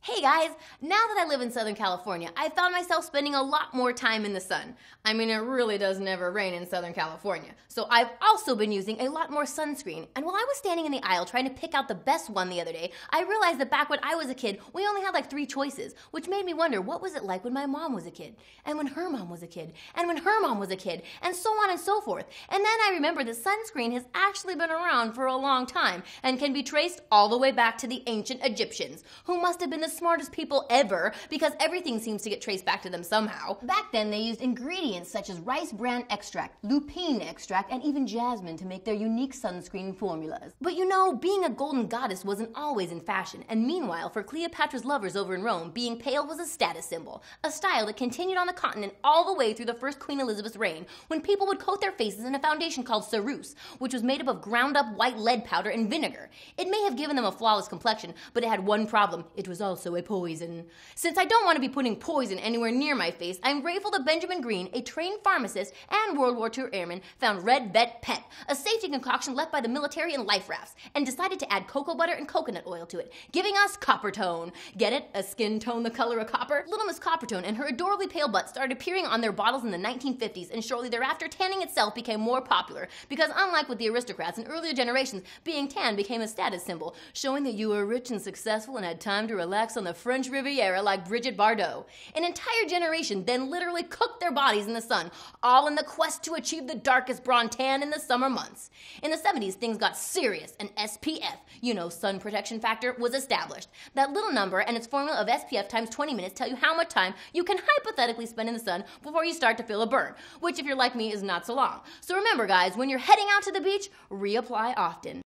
Hey guys, now that I live in Southern California, I found myself spending a lot more time in the sun. I mean, it really does never rain in Southern California. So I've also been using a lot more sunscreen. And while I was standing in the aisle trying to pick out the best one the other day, I realized that back when I was a kid, we only had like 3 choices, which made me wonder what was it like when my mom was a kid, and when her mom was a kid, and when her mom was a kid, and so on and so forth. And then I remembered that sunscreen has actually been around for a long time and can be traced all the way back to the ancient Egyptians, who must have been the smartest people ever because everything seems to get traced back to them somehow. Back then, they used ingredients such as rice bran extract, lupine extract, and even jasmine to make their unique sunscreen formulas. But you know, being a golden goddess wasn't always in fashion, and meanwhile, for Cleopatra's lovers over in Rome, being pale was a status symbol, a style that continued on the continent all the way through the first Queen Elizabeth's reign, when people would coat their faces in a foundation called ceruse, which was made up of ground up white lead powder and vinegar. It may have given them a flawless complexion, but it had one problem: it was also a poison. Since I don't want to be putting poison anywhere near my face, I'm grateful that Benjamin Green, a trained pharmacist and World War II airman, found Red Vet Pet, a safety concoction left by the military in life rafts, and decided to add cocoa butter and coconut oil to it, giving us copper tone. Get it? A skin tone the color of copper? Little Miss Coppertone and her adorably pale butt started appearing on their bottles in the 1950s, and shortly thereafter, tanning itself became more popular, because unlike with the aristocrats in earlier generations, being tan became a status symbol, showing that you were rich and successful and had time to relax on the French Riviera like Brigitte Bardot. An entire generation then literally cooked their bodies in the sun, all in the quest to achieve the darkest blonde tan in the summer months. In the 70s, things got serious, and SPF, sun protection factor, was established. That little number and its formula of SPF times 20 minutes tell you how much time you can hypothetically spend in the sun before you start to feel a burn, which if you're like me is not so long. So remember guys, when you're heading out to the beach, reapply often.